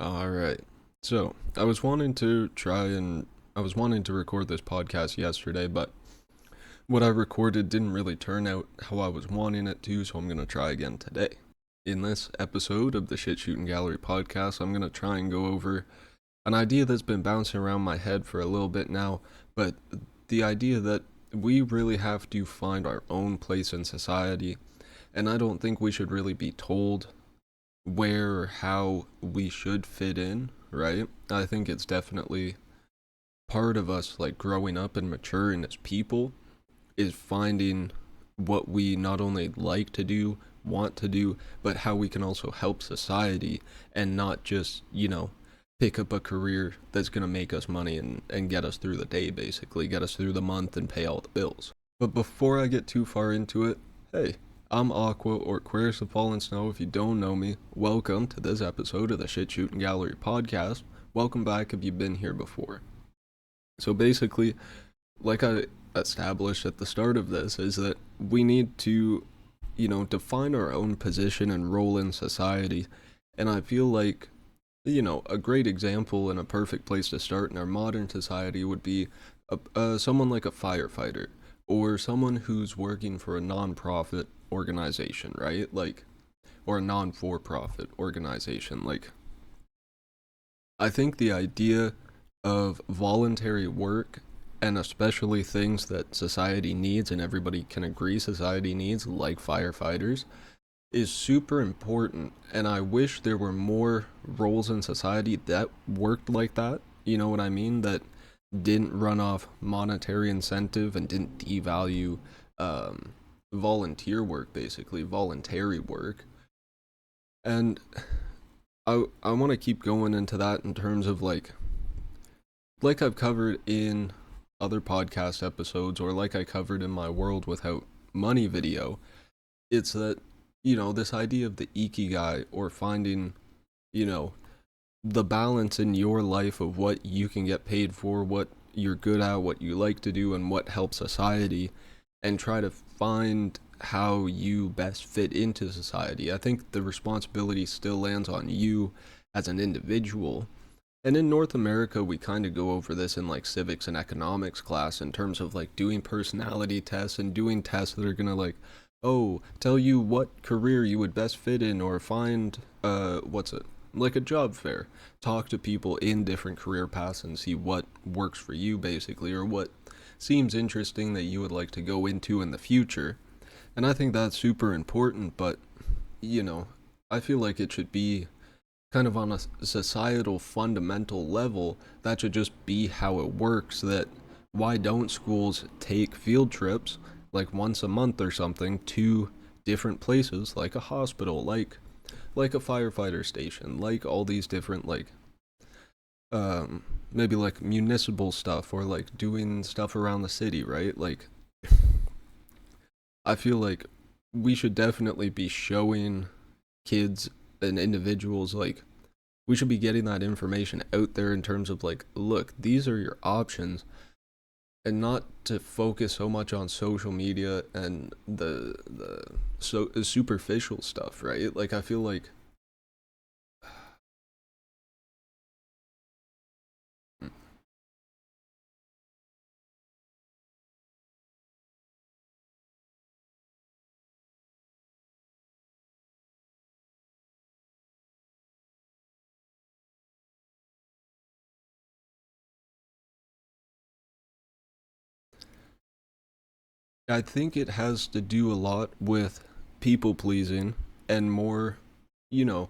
All right. So, I was wanting to record this podcast yesterday, but what I recorded didn't really turn out how I was wanting it to, so I'm going to try again today. In this episode of the Shootin Gallery podcast, I'm going to try and go over an idea that's been bouncing around my head for a little bit now, but the idea that we really have to find our own place in society, and I don't think we should really be told where or how we should fit in, right? I think it's definitely part of us like growing up and maturing as people is finding what we not only like to do, want to do, but how we can also help society and not just, pick up a career that's going to make us money and get us through the day, basically, get us through the month and pay all the bills. But before I get too far into it, hey, I'm Aqua or Aquarius of Fallen Snow. If you don't know me, welcome to this episode of the Shootin Gallery podcast. Welcome back if you've been here before. So basically, like I established at the start of this, is that we need to, define our own position and role in society. And I feel like, a great example and a perfect place to start in our modern society would be someone like a firefighter or someone who's working for a nonprofit organization, right? Like, or a non for profit organization. Like, I think the idea of voluntary work and especially things that society needs and everybody can agree society needs, like firefighters, is super important. And I wish there were more roles in society that worked like that. You know what I mean? That didn't run off monetary incentive and didn't devalue um, volunteer work, basically, voluntary work. And I want to keep going into that in terms of like I've covered in other podcast episodes or like I covered in my World Without Money video, it's that, this idea of the ikigai or finding, you know, the balance in your life of what you can get paid for, what you're good at, what you like to do, and what helps society, and try to find how you best fit into society. I think the responsibility still lands on you as an individual. And in North America, we kind of go over this in like civics and economics class in terms of like doing personality tests and doing tests that are going to like, oh, tell you what career you would best fit in or find, what's it? Like a job fair. Talk to people in different career paths and see what works for you, basically, or what seems interesting that you would like to go into in the future. And I think that's super important, but, you know, I feel like it should be kind of on a societal fundamental level. That should just be how it works. That why don't schools take field trips like once a month or something to different places like a hospital, like a firefighter station, like all these different maybe like municipal stuff or like doing stuff around the city, right? Like I feel like we should definitely be showing kids and individuals like we should be getting that information out there in terms of like, look, these are your options, and not to focus so much on social media and the superficial stuff, right? Like I feel like I think it has to do a lot with people pleasing and more, you know,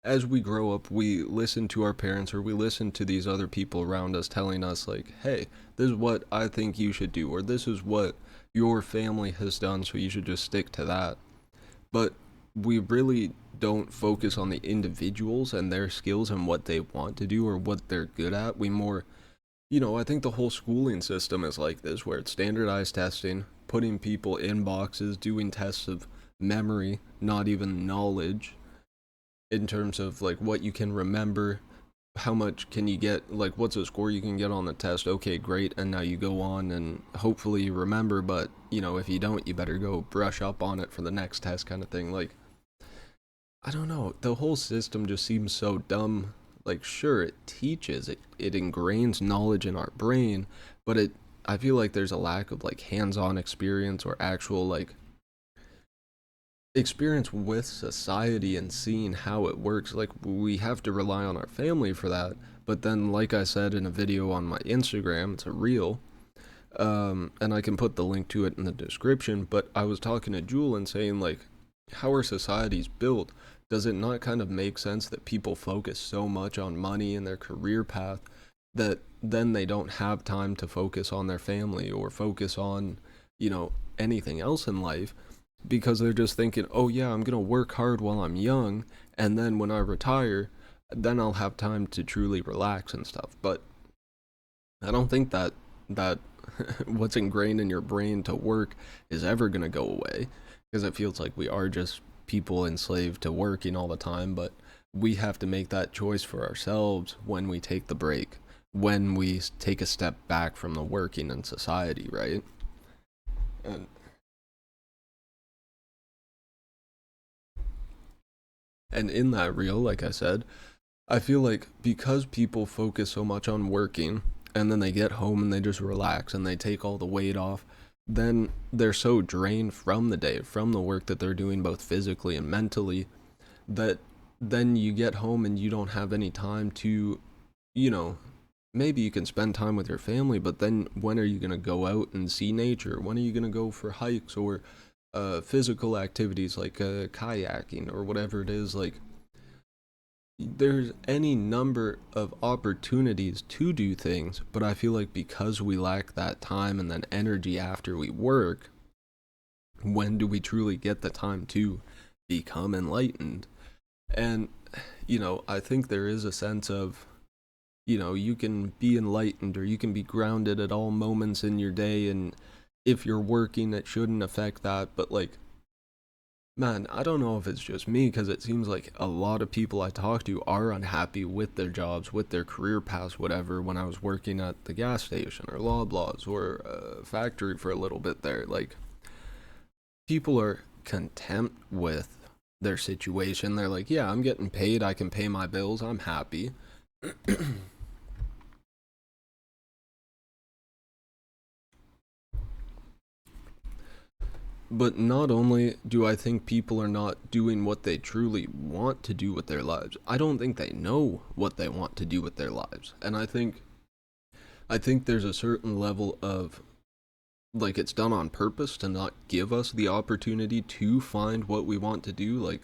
as we grow up, we listen to our parents or we listen to these other people around us telling us, like, hey, this is what I think you should do, or this is what your family has done, so you should just stick to that. But we really don't focus on the individuals and their skills and what they want to do or what they're good at. We more, I think the whole schooling system is like this, where it's standardized testing, putting people in boxes, doing tests of memory, not even knowledge, in terms of like what you can remember, how much can you get, like what's a score you can get on the test. Okay, great, and now you go on and hopefully you remember, but if you don't, you better go brush up on it for the next test, kind of thing. Like I don't know, the whole system just seems so dumb like, sure, it teaches, it ingrains knowledge in our brain, but I feel like there's a lack of like hands-on experience or actual like experience with society and seeing how it works. Like, we have to rely on our family for that, but then, like I said in a video on my Instagram, it's a reel, and I can put the link to it in the description, but I was talking to Jewel and saying, like, how our society's built, does it not kind of make sense that people focus so much on money and their career path that then they don't have time to focus on their family or focus on, anything else in life, because they're just thinking, oh yeah, I'm gonna work hard while I'm young, and then when I retire, then I'll have time to truly relax and stuff. But I don't think that what's ingrained in your brain to work is ever gonna go away, because it feels like we are just people enslaved to working all the time. But we have to make that choice for ourselves when we take the break, when we take a step back from the working in society, right? And and in that reel, like I said, I feel like because people focus so much on working and then they get home and they just relax and they take all the weight off, then they're so drained from the day, from the work that they're doing both physically and mentally, that then you get home and you don't have any time to, you know, maybe you can spend time with your family, but then when are you going to go out and see nature? When are you going to go for hikes or physical activities like kayaking or whatever it is? Like, there's any number of opportunities to do things, but I feel like because we lack that time and then energy after we work, when do we truly get the time to become enlightened? And, I think there is a sense of, you can be enlightened or you can be grounded at all moments in your day, and if you're working, it shouldn't affect that. But, like, man, I don't know if it's just me, because it seems like a lot of people I talk to are unhappy with their jobs, with their career paths, whatever. When I was working at the gas station or Loblaws or a factory for a little bit there, like, people are content with their situation. They're like, yeah, I'm getting paid, I can pay my bills, I'm happy. But not only do I think people are not doing what they truly want to do with their lives, I don't think they know what they want to do with their lives. And I think there's a certain level of, like, it's done on purpose to not give us the opportunity to find what we want to do. Like,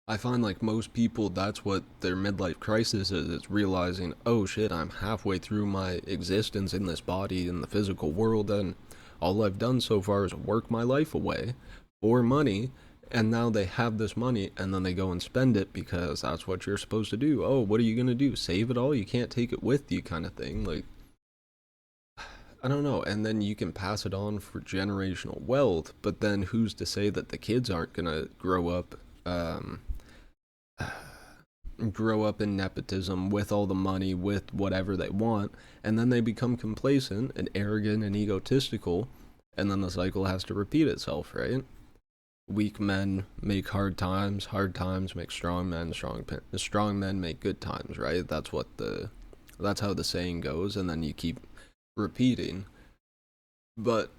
I find like most people, that's what their midlife crisis is. It's realizing, oh shit, I'm halfway through my existence in this body in the physical world, and all I've done so far is work my life away for money. And now they have this money, and then they go and spend it because that's what you're supposed to do. Oh, what are you gonna do? Save it all? You can't take it with you, kind of thing. Like, I don't know. And then you can pass it on for generational wealth, but then who's to say that the kids aren't gonna grow up in nepotism with all the money, with whatever they want, and then they become complacent and arrogant and egotistical, and then the cycle has to repeat itself, right? Weak men make hard times make strong men, strong men make good times, right? That's how the saying goes, and then you keep repeating. But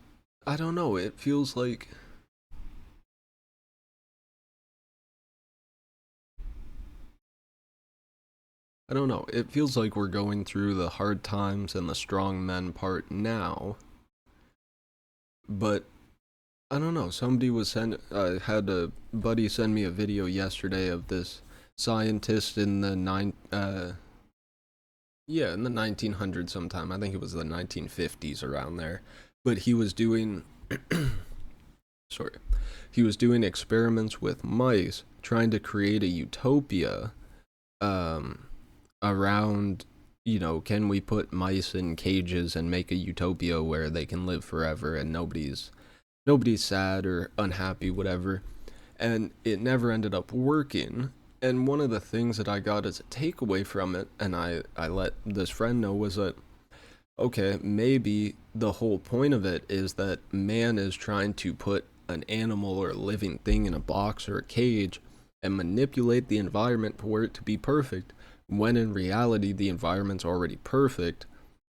I don't know, it feels like, I don't know, it feels like we're going through the hard times and the strong men part now, but I don't know. Somebody was had a buddy send me a video yesterday of this scientist in the yeah, in the 1900s sometime. I think it was the 1950s, around there. But he was doing, sorry, he was doing experiments with mice, trying to create a utopia, um, around, can we put mice in cages and make a utopia where they can live forever and nobody's sad or unhappy, whatever. And it never ended up working. And one of the things that I got as a takeaway from it, and I let this friend know, was that, okay, maybe the whole point of it is that man is trying to put an animal or a living thing in a box or a cage and manipulate the environment for it to be perfect. when in reality the environment's already perfect.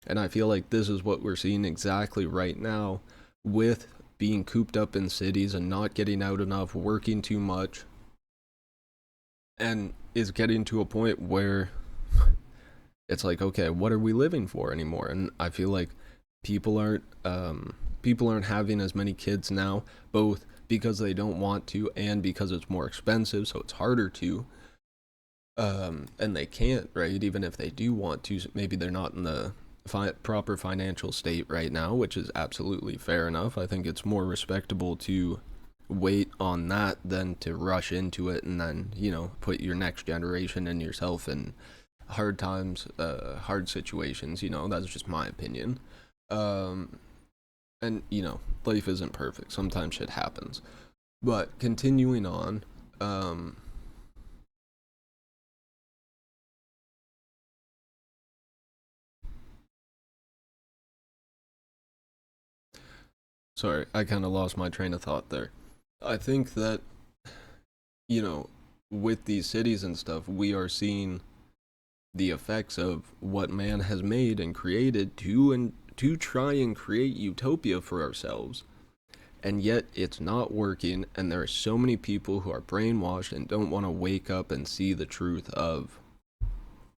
And I feel like this is what we're seeing exactly right now with being cooped up in cities and not getting out enough, working too much, and is getting to a point where it's like, okay, what are we living for anymore? And I feel like people aren't people aren't having as many kids now, both because they don't want to and because it's more expensive, so it's harder to. And they can't, right? Even if they do want to, maybe they're not in the proper financial state right now, which is absolutely fair enough. I think it's more respectable to wait on that than to rush into it and then, put your next generation and yourself in hard times, hard situations. That's just my opinion. Um, and, life isn't perfect. Sometimes shit happens. But continuing on, sorry, I kind of lost my train of thought there. I think that, you know, with these cities and stuff, we are seeing the effects of what man has made and created to try and create utopia for ourselves. And yet it's not working, and there are so many people who are brainwashed and don't want to wake up and see the truth of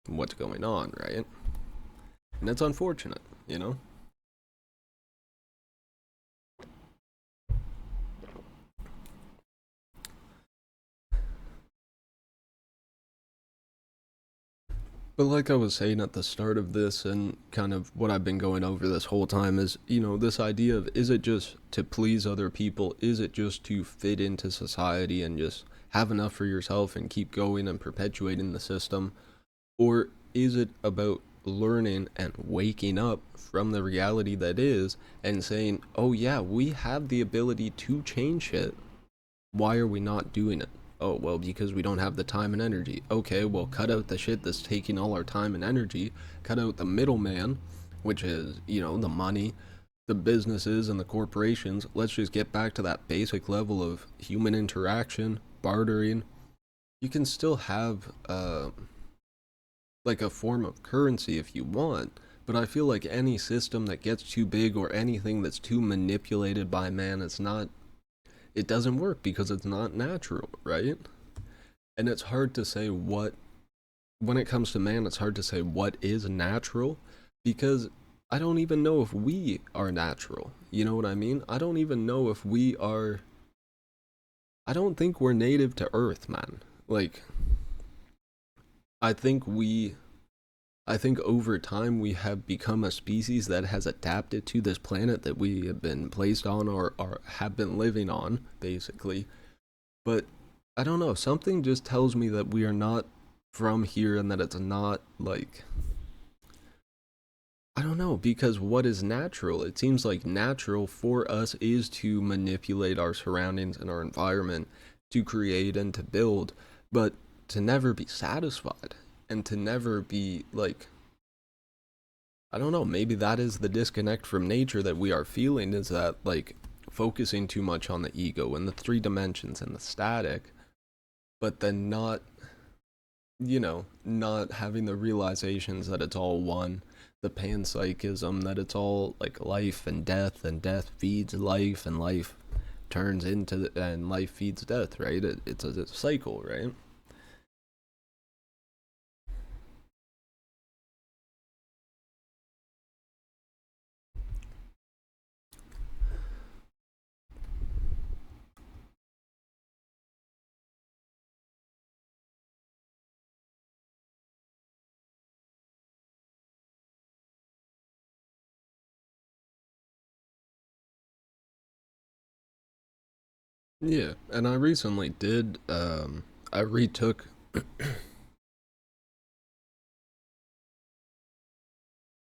what's going on, right? And it's unfortunate. But like I was saying at the start of this, and kind of what I've been going over this whole time, is, this idea of, is it just to please other people? Is it just to fit into society and just have enough for yourself and keep going and perpetuating the system? Or is it about learning and waking up from the reality that is and saying, oh yeah, we have the ability to change it. Why are we not doing it? Oh, well, because we don't have the time and energy. Okay, well, cut out the shit that's taking all our time and energy. Cut out the middleman, which is, the money, the businesses, and the corporations. Let's just get back to that basic level of human interaction, bartering. You can still have, like, a form of currency if you want, but I feel like any system that gets too big or anything that's too manipulated by man, it doesn't work because it's not natural, right? And it's hard to say when it comes to man, it's hard to say what is natural because I don't even know if we are natural. You know what I mean? I don't even know if I don't think we're native to Earth, man. Like, I think I think over time we have become a species that has adapted to this planet that we have been placed on or have been living on, basically. But I don't know, something just tells me that we are not from here and that it's not like, I don't know, because what is natural? It seems like natural for us is to manipulate our surroundings and our environment to create and to build, but to never be satisfied and to never be like, I don't know, maybe that is the disconnect from nature that we are feeling, is that like focusing too much on the ego and the three dimensions and the static, but then not having the realizations that it's all one, the panpsychism, that it's all like life and death feeds life, and life turns and life feeds death, right? It's a cycle, right? Yeah, and I recently did, I retook,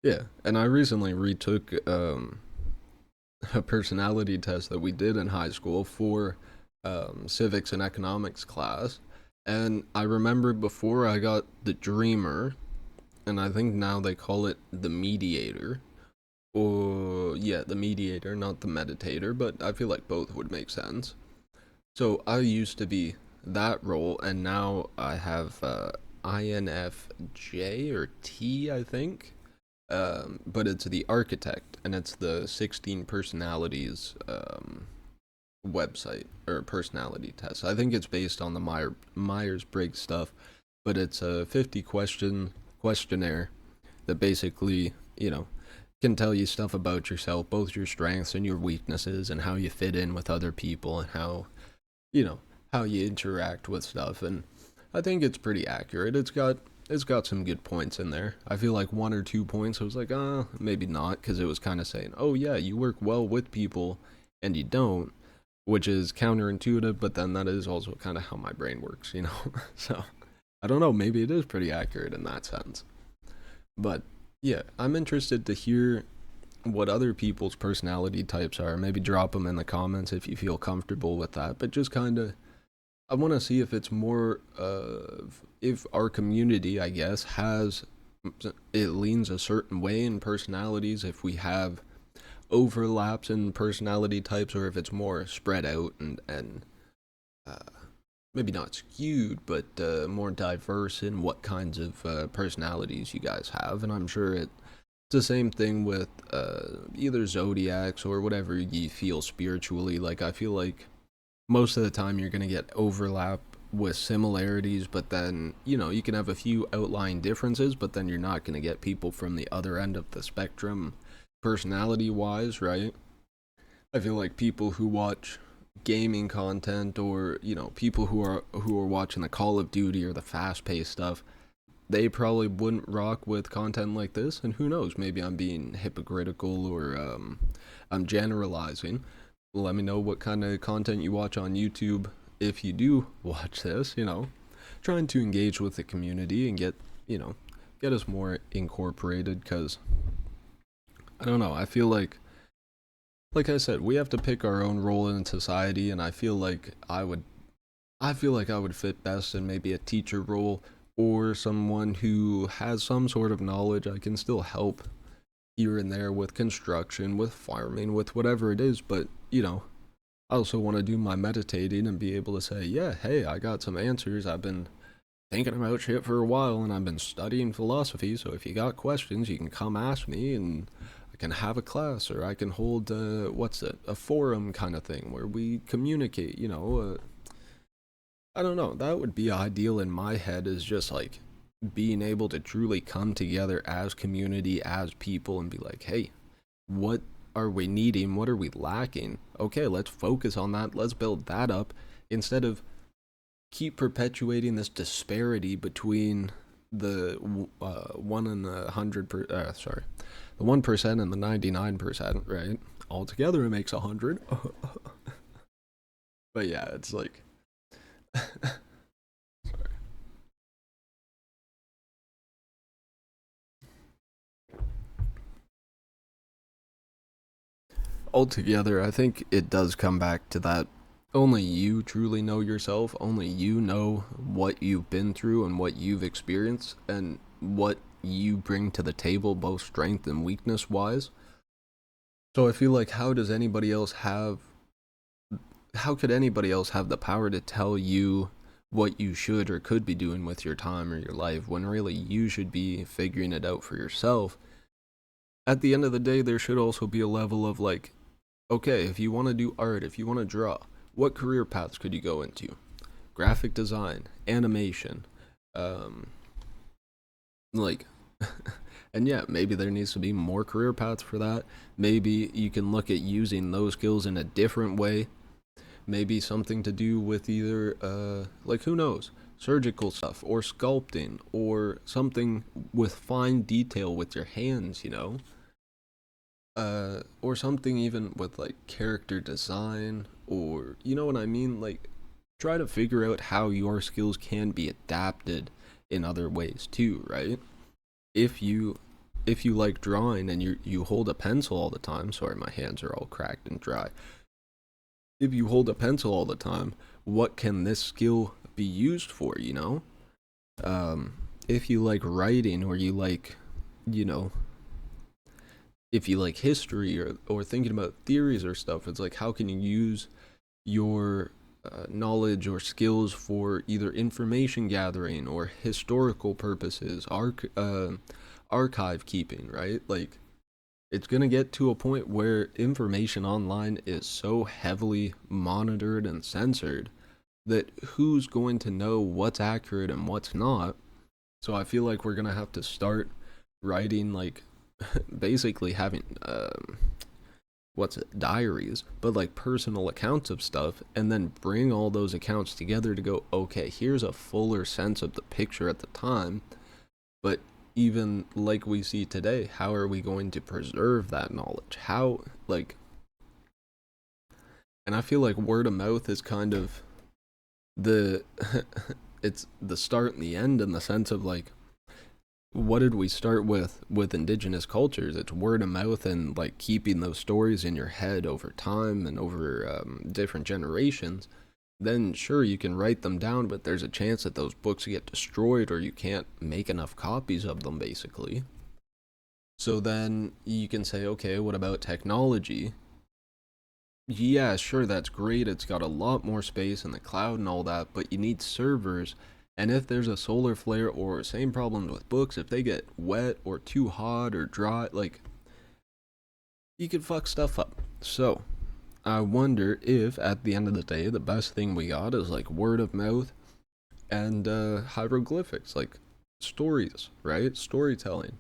yeah, and I recently retook, a personality test that we did in high school for civics and economics class. And I remember before I got the dreamer, and I think now they call it the mediator. Or, yeah, the mediator, not the meditator, but I feel like both would make sense. So I used to be that role, and now I have INFJ or T, I think. But it's the architect, and it's the 16 personalities website or personality test. I think it's based on the Myers-Briggs stuff, but it's a 50 question questionnaire that basically, can tell you stuff about yourself, both your strengths and your weaknesses, and how you fit in with other people, and you know, how you interact with stuff. And I think it's pretty accurate. It's got some good points in there. I feel like 1 or 2 points I was like, maybe not, because it was kind of saying, oh yeah, you work well with people, and you don't, which is counterintuitive. But then that is also kind of how my brain works. So I don't know. Maybe it is pretty accurate in that sense. But yeah, I'm interested to hear what other people's personality types are. Maybe drop them in the comments if you feel comfortable with that. But just kind of, I want to see if it's more of, if our community, I guess, it leans a certain way in personalities, if we have overlaps in personality types, or if it's more spread out and uh, maybe not skewed, but more diverse in what kinds of personalities you guys have. And I'm sure it's the same thing with either zodiacs or whatever you feel spiritually. Like, I feel like most of the time you're going to get overlap with similarities, but then, you can have a few outlying differences, but then you're not going to get people from the other end of the spectrum personality wise, right? I feel like people who watch gaming content, or people who are watching the Call of Duty or the fast paced stuff, they probably wouldn't rock with content like this. And who knows, maybe I'm being hypocritical, or I'm generalizing. Let me know what kind of content you watch on YouTube if you do watch this. Trying to engage with the community and get us more incorporated, because I don't know, I feel like I said, we have to pick our own role in society. And I feel like I would fit best in maybe a teacher role, or someone who has some sort of knowledge. I can still help here and there with construction, with farming, with whatever it is. But I also want to do my meditating and be able to say, yeah, hey, I got some answers. I've been thinking about shit for a while, and I've been studying philosophy. So if you got questions, you can come ask me, and I can have a class, or I can hold a forum kind of thing where we communicate. I don't know. That would be ideal in my head, is just like being able to truly come together as community, as people, and be like, hey, what are we needing? What are we lacking? Okay, let's focus on that. Let's build that up, instead of keep perpetuating this disparity between the 1% and the 99%, right? Altogether, it makes 100. But yeah, it's like, sorry. Altogether, I think it does come back to that. Only you truly know yourself. Only you know what you've been through and what you've experienced, and what you bring to the table, both strength and weakness wise. So I feel like, how could anybody else have the power to tell you what you should or could be doing with your time or your life, when really you should be figuring it out for yourself? At the end of the day, there should also be a level of like, okay, if you want to do art, if you want to draw, what career paths could you go into? Graphic design, animation, um, like, and yeah, maybe there needs to be more career paths for that. Maybe you can look at using those skills in a different way. Maybe something to do with either, like, who knows, surgical stuff, or sculpting, or something with fine detail with your hands. Or something even with like character design, or you know what I mean? Like, try to figure out how your skills can be adapted in other ways too, right? If you if you like drawing and you hold a pencil all the time, sorry, my hands are all cracked and dry. If you hold a pencil all the time, what can this skill be used for? Um, if you like writing, or you know, if you like history, or thinking about theories or stuff, it's like, how can you use your knowledge or skills for either information gathering or historical purposes, archive keeping, right? Like, it's going to get to a point where information online is so heavily monitored and censored that who's going to know what's accurate and what's not? So I feel like we're going to have to start writing, like, basically having what's it, diaries, but like personal accounts of stuff, and then bring all those accounts together to go, okay, here's a fuller sense of the picture at the time. But even like we see today, how are we going to preserve that knowledge? How, like, and I feel like word of mouth is kind of the it's the start and the end, in the sense of, like, what did we start with indigenous cultures? It's word of mouth and, like, keeping those stories in your head over time and over different generations. Then sure, you can write them down, but there's a chance that those books get destroyed or you can't make enough copies of them, basically. So then you can say, okay, what about technology? Yeah, sure, that's great. It's got a lot more space in the cloud and all that, but you need servers. And if there's a solar flare, or same problems with books, if they get wet or too hot or dry, like, you could fuck stuff up. So I wonder if at the end of the day, the best thing we got is like word of mouth and hieroglyphics, like stories, right? Storytelling.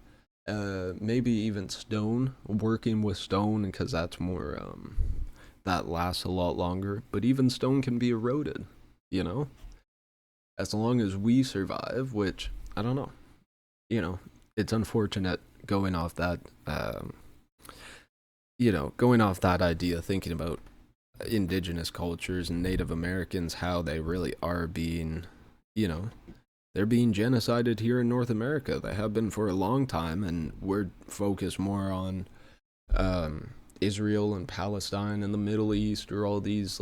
Maybe even stone, working with stone, because that's more that lasts a lot longer. But even stone can be eroded, you know? As long as we survive, which I don't know, it's unfortunate going off that, going off that idea, thinking about indigenous cultures and Native Americans, how they really are being, you know, they're being genocided here in North America. They have been for a long time, and we're focused more on Israel and Palestine and the Middle East, or all these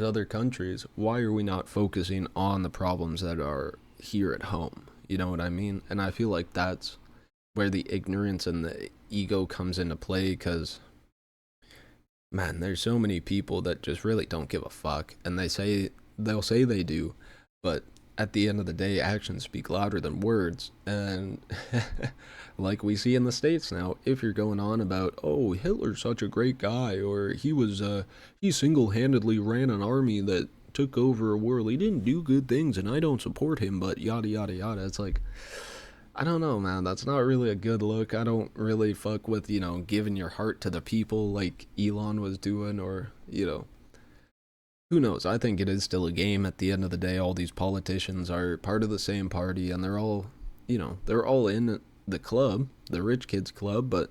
other countries. Why are we not focusing on the problems that are here at home? You know what I mean? And I feel like that's where the ignorance and the ego comes into play, because man, there's so many people that just really don't give a fuck, and they'll say they do, but at the end of the day, actions speak louder than words. And like we see in the States now, if you're going on about, oh, Hitler's such a great guy, or he single-handedly ran an army that took over a world, he didn't do good things and I don't support him, but yada yada yada, it's like, I don't know, man. That's not really a good look. I don't really fuck with, giving your heart to the people like Elon was doing, or, who knows? I think it is still a game at the end of the day. All these politicians are part of the same party, and they're all in the club, the rich kids club, but,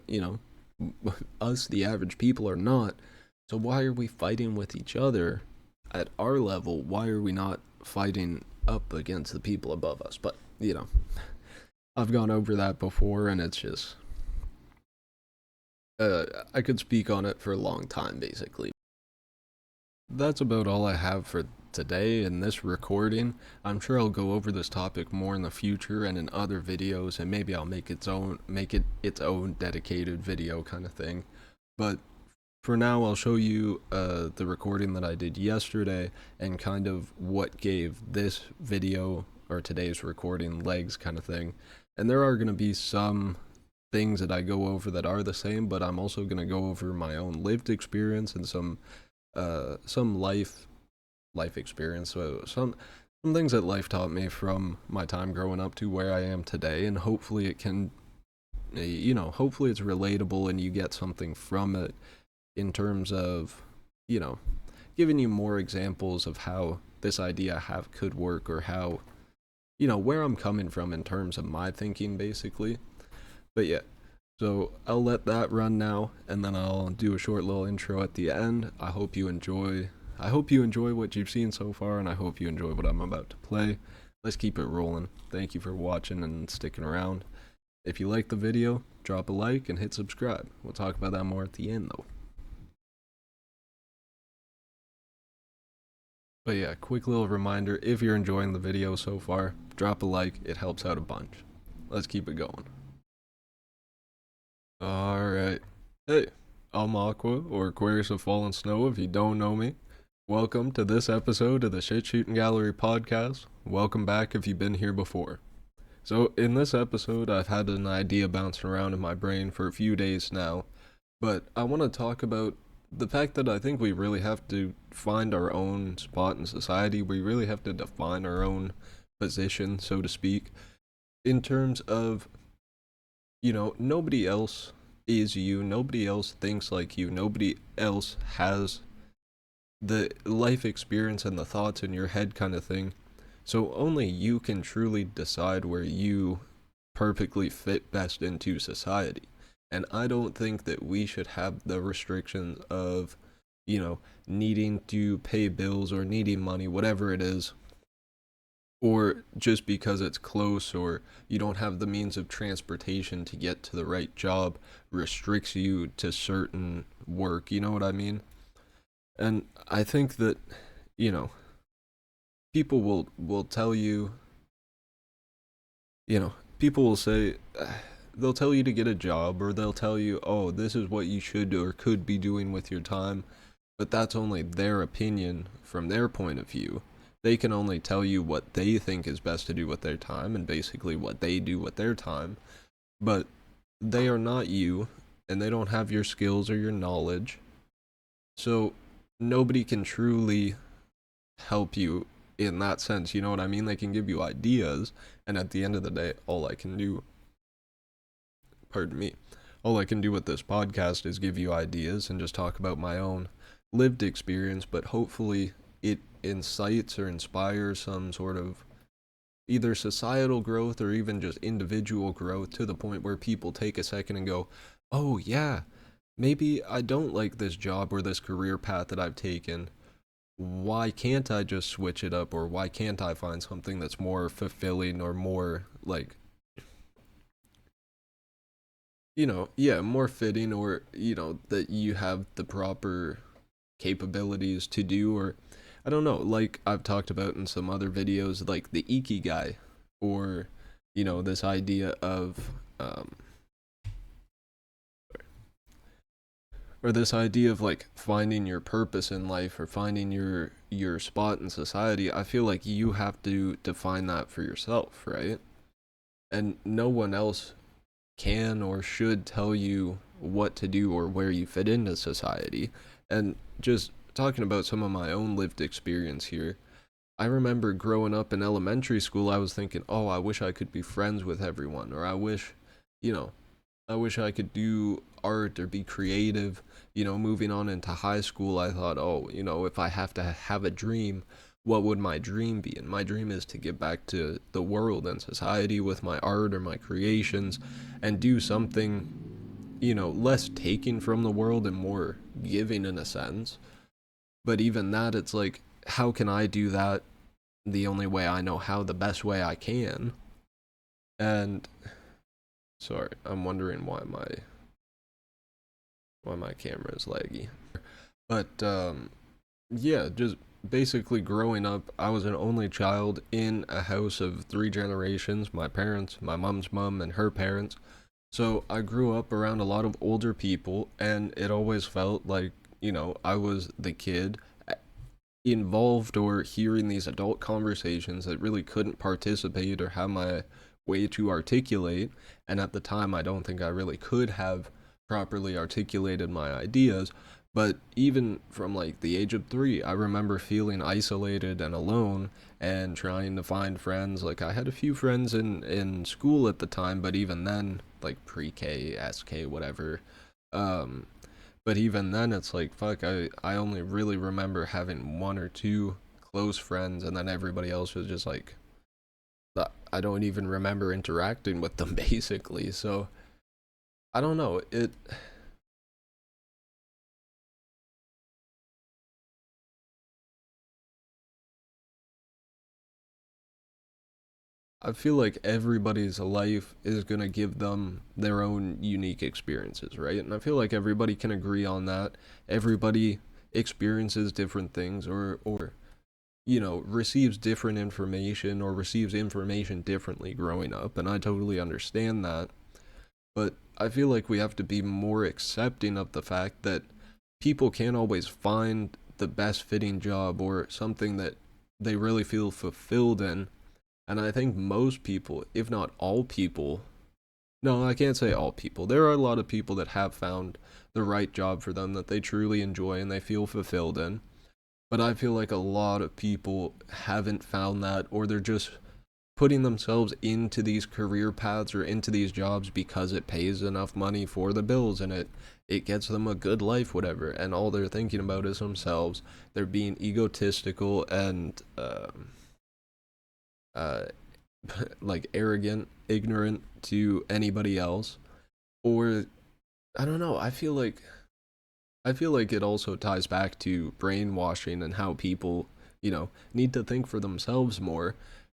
us, the average people, are not. So why are we fighting with each other at our level? Why are we not fighting up against the people above us? But, I've gone over that before, and it's just, I could speak on it for a long time, basically. That's about all I have for today in this recording. I'm sure I'll go over this topic more in the future and in other videos, and maybe I'll make it its own dedicated video kind of thing. But for now, I'll show you the recording that I did yesterday, and kind of what gave this video, or today's recording, legs, kind of thing. And there are going to be some things that I go over that are the same, but I'm also going to go over my own lived experience and some life experience. So some things that life taught me from my time growing up to where I am today, and hopefully it can, hopefully it's relatable and you get something from it, in terms of, giving you more examples of how this idea I have could work, or how, where I'm coming from in terms of my thinking, basically. But yeah, so I'll let that run now, and then I'll do a short little intro at the end. I hope you enjoy what you've seen so far, and I hope you enjoy what I'm about to play. Let's keep it rolling. Thank you for watching and sticking around. If you like the video, drop a like and hit subscribe. We'll talk about that more at the end, though. But yeah, quick little reminder, if you're enjoying the video so far, drop a like, it helps out a bunch. Let's keep it going. Alright. Hey, I'm Aqua, or Aquarius of Fallen Snow if you don't know me. Welcome to this episode of the Shootin Gallery podcast. Welcome back if you've been here before. So, in this episode, I've had an idea bouncing around in my brain for a few days now, but I want to talk about the fact that I think we really have to find our own spot in society. We really have to define our own position, so to speak, in terms of, nobody else is you, nobody else thinks like you, nobody else has the life experience and the thoughts in your head kind of thing. So only you can truly decide where you perfectly fit best into society. And I don't think that we should have the restrictions of, needing to pay bills or needing money, whatever it is, or just because it's close or you don't have the means of transportation to get to the right job restricts you to certain work. You know what I mean? And I think that, you know, people will tell you, people will say they'll tell you to get a job, or they'll tell you, "Oh, this is what you should or could be doing with your time." But that's only their opinion from their point of view. They can only tell you what they think is best to do with their time and basically what they do with their time. But they are not you, and they don't have your skills or your knowledge. So nobody can truly help you in that sense. You know what I mean? They can give you ideas, and at the end of the day, pardon me, all I can do with this podcast is give you ideas and just talk about my own lived experience, but hopefully it incites or inspires some sort of either societal growth or even just individual growth to the point where people take a second and go, oh yeah, maybe I don't like this job or this career path that I've taken. Why can't I just switch it up, or why can't I find something that's more fulfilling or more like, yeah, more fitting, or that you have the proper capabilities to do, or I don't know, like I've talked about in some other videos, like the ikigai, or this idea of or this idea of like finding your purpose in life or finding your spot in society. I feel like you have to define that for yourself, right? And no one else can or should tell you what to do or where you fit into society. And just talking about some of my own lived experience here, I remember growing up in elementary school, I was thinking, oh, I wish I could be friends with everyone, or you know, I wish I could do art or be creative. Moving on into high school, I thought, oh, if I have to have a dream, what would my dream be? And my dream is to give back to the world and society with my art or my creations and do something, less taking from the world and more giving in a sense. But even that, it's like, how can I do that the only way I know how, the best way I can? And sorry, I'm wondering why my camera is laggy. But yeah, just basically growing up, I was an only child in a house of three generations: my parents, my mom's mom, and her parents. So I grew up around a lot of older people, and it always felt like, I was the kid involved or hearing these adult conversations that really couldn't participate or have my way to articulate. And at the time, I don't think I really could have properly articulated my ideas. But even from like the age of 3, I remember feeling isolated and alone and trying to find friends. Like I had a few friends in school at the time, but even then, like pre-K, SK, whatever. Um, but even then, it's like, fuck, I only really remember having one or two close friends, and then everybody else was just like, I don't even remember interacting with them, basically. So, I don't know. I feel like everybody's life is going to give them their own unique experiences, right? And I feel like everybody can agree on that. Everybody experiences different things, or receives different information or receives information differently growing up, and I totally understand that. But I feel like we have to be more accepting of the fact that people can't always find the best fitting job or something that they really feel fulfilled in. And I think most people, if not all people, no, I can't say all people. There are a lot of people that have found the right job for them that they truly enjoy and they feel fulfilled in. But I feel like a lot of people haven't found that, or they're just putting themselves into these career paths or into these jobs because it pays enough money for the bills and it gets them a good life, whatever, and all they're thinking about is themselves. They're being egotistical and uh like arrogant, ignorant to anybody else. Or I don't know, I feel like it also ties back to brainwashing and how people, need to think for themselves more.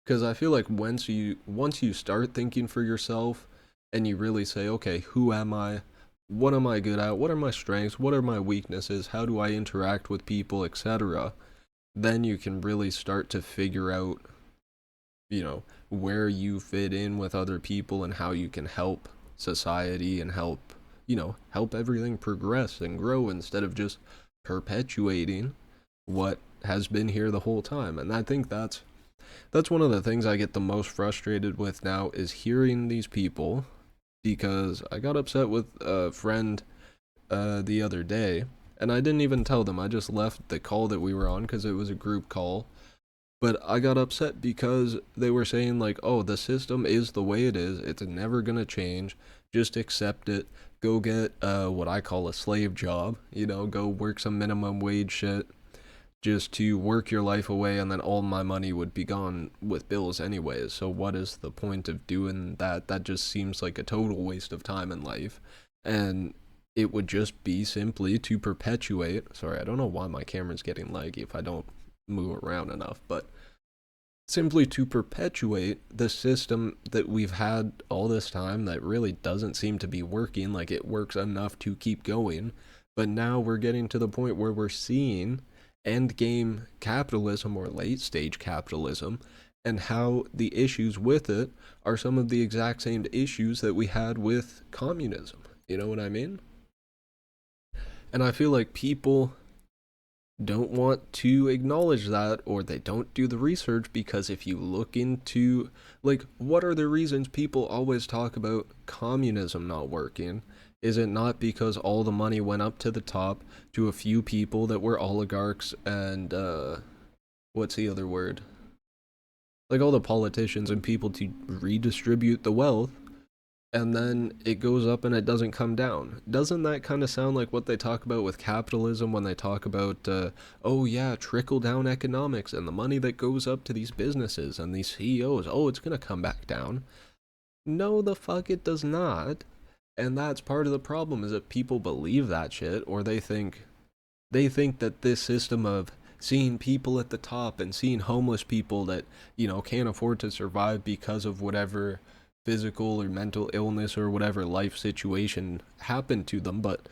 Because I feel like once you start thinking for yourself, and you really say, okay, who am I? What am I good at? What are my strengths? What are my weaknesses? How do I interact with people, etc.? Then you can really start to figure out, where you fit in with other people and how you can help society and help everything progress and grow instead of just perpetuating what has been here the whole time. And I think that's one of the things I get the most frustrated with now is hearing these people, because I got upset with a friend the other day, and I didn't even tell them. I just left the call that we were on because it was a group call. But I got upset because they were saying, like, oh, the system is the way it is. It's never going to change. Just accept it. Go get what I call a slave job. Go work some minimum wage shit just to work your life away, and then all my money would be gone with bills anyways. So what is the point of doing that? That just seems like a total waste of time in life. And it would just be simply to perpetuate. Sorry, I don't know why my camera's getting laggy if I don't move around enough, but simply to perpetuate the system that we've had all this time that really doesn't seem to be working. Like, it works enough to keep going, but now we're getting to the point where we're seeing end game capitalism or late stage capitalism, and how the issues with it are some of the exact same issues that we had with communism. You know what I mean? And I feel like people don't want to acknowledge that, or they don't do the research, because if you look into, like, what are the reasons people always talk about communism not working? Is it not because all the money went up to the top to a few people that were oligarchs and what's the other word, like all the politicians and people to redistribute the wealth, and then it goes up and it doesn't come down? Doesn't that kind of sound like what they talk about with capitalism when they talk about, oh yeah, trickle down economics and the money that goes up to these businesses and these CEOs, oh, it's gonna come back down? No, the fuck it does not. And that's part of the problem, is that people believe that shit, or they think that this system of seeing people at the top and seeing homeless people that, can't afford to survive because of whatever physical or mental illness or whatever life situation happened to them, but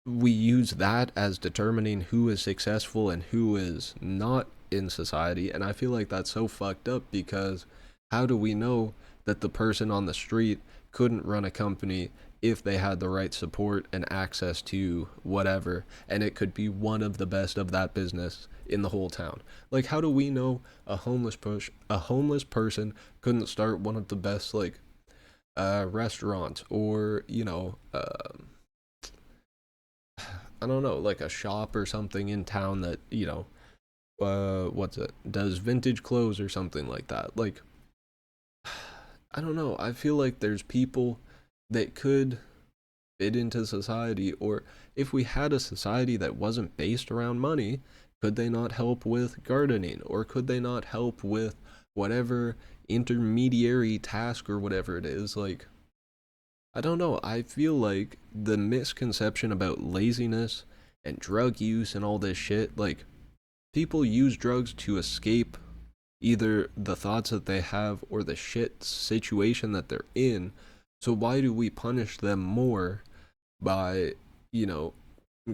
we use that as determining who is successful and who is not in society. And I feel like that's so fucked up, because how do we know that the person on the street couldn't run a company if they had the right support and access to whatever, and it could be one of the best of that business in the whole town? Like, how do we know a homeless person couldn't start one of the best, like, restaurants, or I don't know, like a shop or something in town that, what's it, does vintage clothes or something like that? Like, I don't know. I feel like there's people that could fit into society, or if we had a society that wasn't based around money, could they not help with gardening, or could they not help with whatever intermediary task or whatever it is? Like, I don't know. I feel like the misconception about laziness and drug use and all this shit, like, people use drugs to escape either the thoughts that they have or the shit situation that they're in. So why do we punish them more by, you know,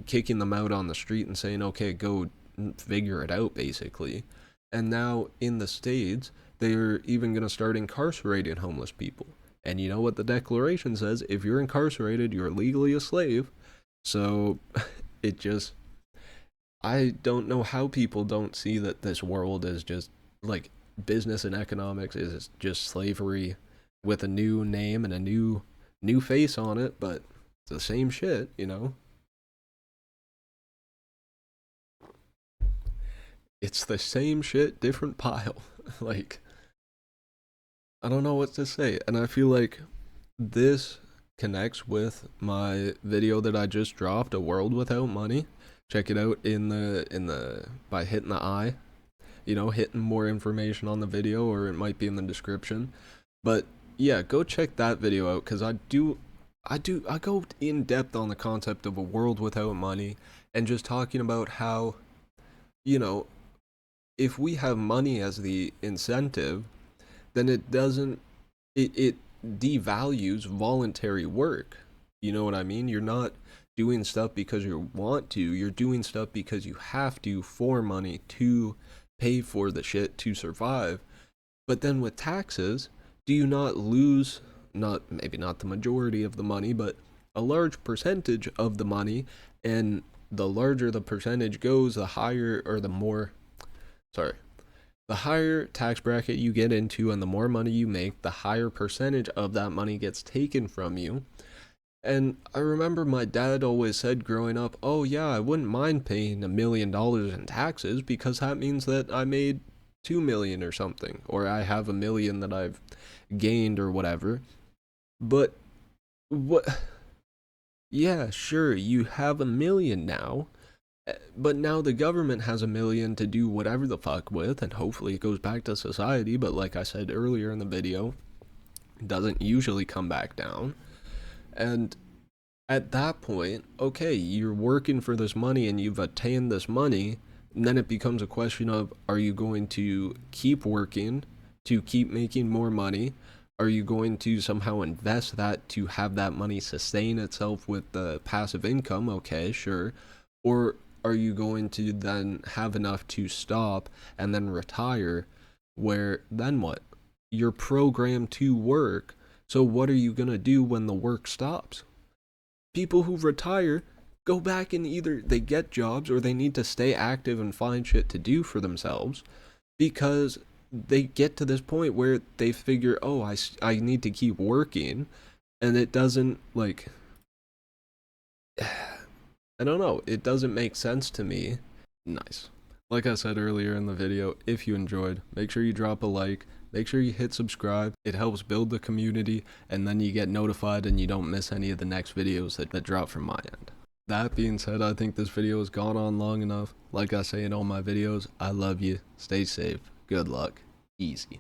kicking them out on the street and saying, okay, go figure it out, basically? And now in the States, they're even going to start incarcerating homeless people. And you know what the Declaration says? If you're incarcerated, you're legally a slave. So it just, I don't know how people don't see that this world is just like business and economics is just slavery with a new name and a new face on it, but it's the same shit, you know? It's the same shit, different pile. Like, I don't know what to say. And I feel like this connects with my video that I just dropped, A World Without Money. Check it out in the by hitting the I, you know, hitting more information on the video, or it might be in the description. But yeah, go check that video out because I go in depth on the concept of a world without money and just talking about how, you know, if we have money as the incentive, then it devalues voluntary work. You know what I mean? You're not doing stuff because you want to, you're doing stuff because you have to for money to pay for the shit to survive. But then with taxes, do you not lose, not maybe not the majority of the money, but a large percentage of the money? And the larger the percentage goes, the higher or the more, sorry, the higher tax bracket you get into and the more money you make, the higher percentage of that money gets taken from you. And I remember my dad always said growing up, oh yeah, I wouldn't mind paying $1 million in taxes because that means that I made 2 million or something, or I have 1 million that I've gained or whatever. But what? Yeah, sure, you have 1 million now, but now the government has 1 million to do whatever the fuck with, and hopefully it goes back to society. But like I said earlier in the video, it doesn't usually come back down. And at that point, okay, you're working for this money and you've attained this money, and then it becomes a question of, are you going to keep working to keep making more money? Are you going to somehow invest that to have that money sustain itself with the passive income? Okay, sure. Or are you going to then have enough to stop and then retire, where then what? You're programmed to work, so what are you going to do when the work stops? People who retire go back and either they get jobs or they need to stay active and find shit to do for themselves because they get to this point where they figure, oh, I need to keep working, and it doesn't, like, I don't know, it doesn't make sense to me. Nice. Like I said earlier in the video, if you enjoyed, make sure you drop a like, make sure you hit subscribe. It helps build the community, and then you get notified and you don't miss any of the next videos that drop from my end. That being said, I think this video has gone on long enough. Like I say in all my videos, I love you, stay safe, good luck, easy.